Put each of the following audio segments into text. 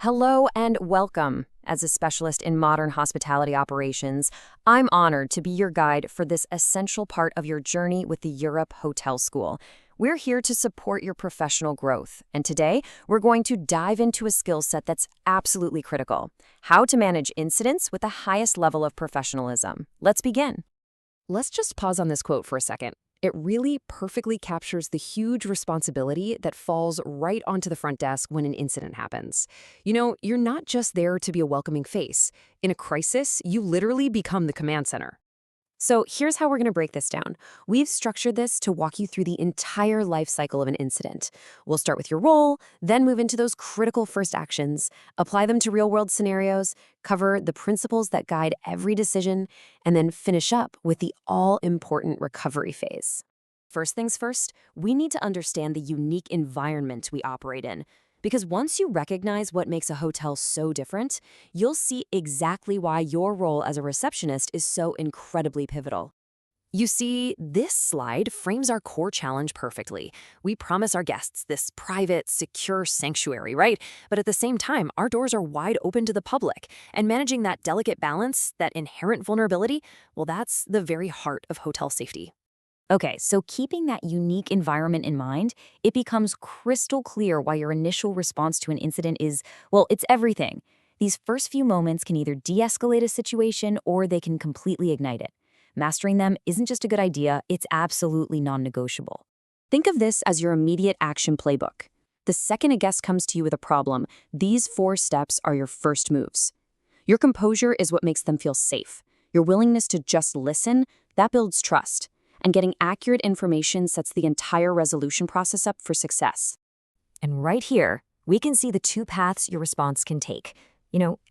Hello and welcome. As a specialist in modern hospitality operations, I'm honored to be your guide for this essential part of your journey with the Europe Hotel School. We're here to support your professional growth, and today we're going to dive into a skill set that's absolutely critical: how to manage incidents with the highest level of professionalism. Let's begin. Let's just pause on this quote for a second. It really perfectly captures the huge responsibility that falls right onto the front desk when an incident happens. You're not just there to be a welcoming face. In a crisis, you literally become the command center. So here's how we're going to break this down. We've structured this to walk you through the entire life cycle of an incident. We'll start with your role, then move into those critical first actions, apply them to real-world scenarios, cover the principles that guide every decision, and then finish up with the all-important recovery phase. First things first, we need to understand the unique environment we operate in. Because once you recognize what makes a hotel so different, you'll see exactly why your role as a receptionist is so incredibly pivotal. You see, this slide frames our core challenge perfectly. We promise our guests this private, secure sanctuary, right? But at the same time, our doors are wide open to the public, and managing that delicate balance, that inherent vulnerability, well, that's the very heart of hotel safety. Okay, so keeping that unique environment in mind, it becomes crystal clear why your initial response to an incident is, well, it's everything. These first few moments can either de-escalate a situation or they can completely ignite it. Mastering them isn't just a good idea, it's absolutely non-negotiable. Think of this as your immediate action playbook. The second a guest comes to you with a problem, these 4 steps are your first moves. Your composure is what makes them feel safe. Your willingness to just listen, that builds trust. And getting accurate information sets the entire resolution process up for success. And right here, we can see the 2 paths your response can take.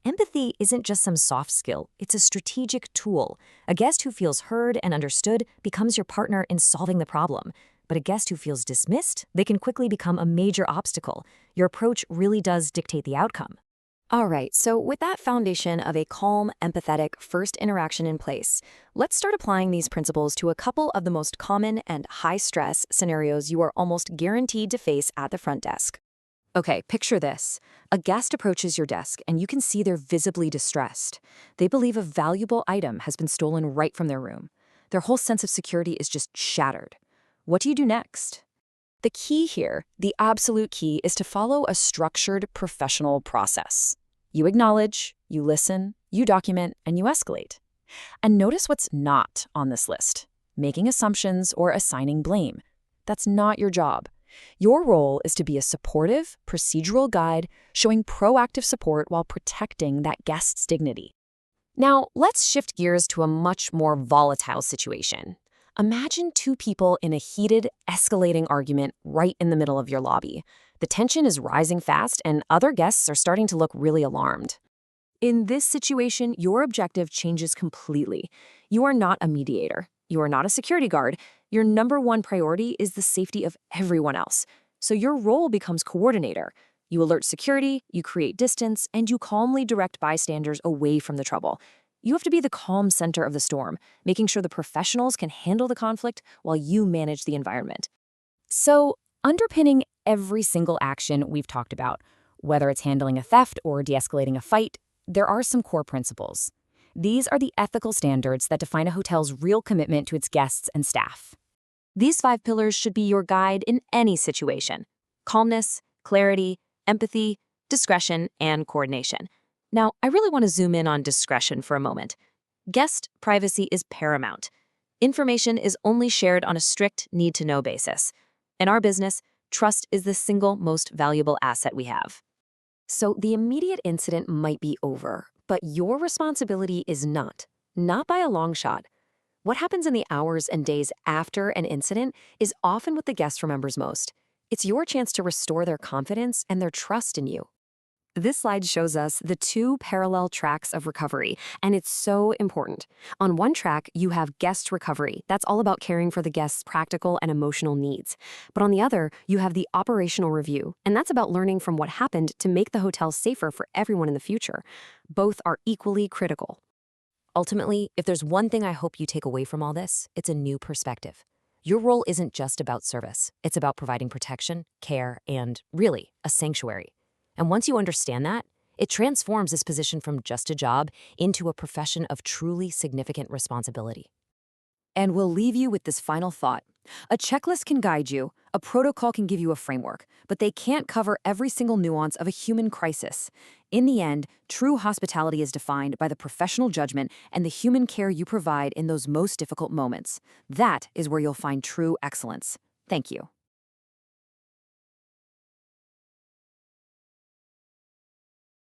Empathy isn't just some soft skill, it's a strategic tool. A guest who feels heard and understood becomes your partner in solving the problem. But a guest who feels dismissed, they can quickly become a major obstacle. Your approach really does dictate the outcome. All right, so with that foundation of a calm, empathetic first interaction in place, let's start applying these principles to a couple of the most common and high-stress scenarios you are almost guaranteed to face at the front desk. Okay, picture this. A guest approaches your desk, and you can see they're visibly distressed. They believe a valuable item has been stolen right from their room. Their whole sense of security is just shattered. What do you do next? The key here, the absolute key, is to follow a structured professional process. You acknowledge, you listen, you document, and you escalate. And notice what's not on this list: making assumptions or assigning blame. That's not your job. Your role is to be a supportive, procedural guide, showing proactive support while protecting that guest's dignity. Now, let's shift gears to a much more volatile situation. Imagine 2 people in a heated, escalating argument right in the middle of your lobby. The tension is rising fast, and other guests are starting to look really alarmed. In this situation, your objective changes completely. You are not a mediator. You are not a security guard. Your number one priority is the safety of everyone else. So your role becomes coordinator. You alert security, you create distance, and you calmly direct bystanders away from the trouble. You have to be the calm center of the storm, making sure the professionals can handle the conflict while you manage the environment. So, underpinning every single action we've talked about, whether it's handling a theft or de-escalating a fight, there are some core principles. These are the ethical standards that define a hotel's real commitment to its guests and staff. These 5 pillars should be your guide in any situation: calmness, clarity, empathy, discretion, and coordination. Now, I really want to zoom in on discretion for a moment. Guest privacy is paramount. Information is only shared on a strict need-to-know basis. In our business, trust is the single most valuable asset we have. So the immediate incident might be over, but your responsibility is not by a long shot. What happens in the hours and days after an incident is often what the guest remembers most. It's your chance to restore their confidence and their trust in you. This slide shows us the 2 parallel tracks of recovery, and it's so important. On one track, you have guest recovery. That's all about caring for the guest's practical and emotional needs. But on the other, you have the operational review, and that's about learning from what happened to make the hotel safer for everyone in the future. Both are equally critical. Ultimately, if there's one thing I hope you take away from all this, it's a new perspective. Your role isn't just about service. It's about providing protection, care, and, really, a sanctuary. And once you understand that, It transforms this position from just a job into a profession of truly significant responsibility. And we'll leave you with this final thought. A checklist can guide you, a protocol can give you a framework, but they can't cover every single nuance of a human crisis. In the end, true hospitality is defined by the professional judgment and the human care you provide in those most difficult moments. That is where you'll find true excellence. Thank you.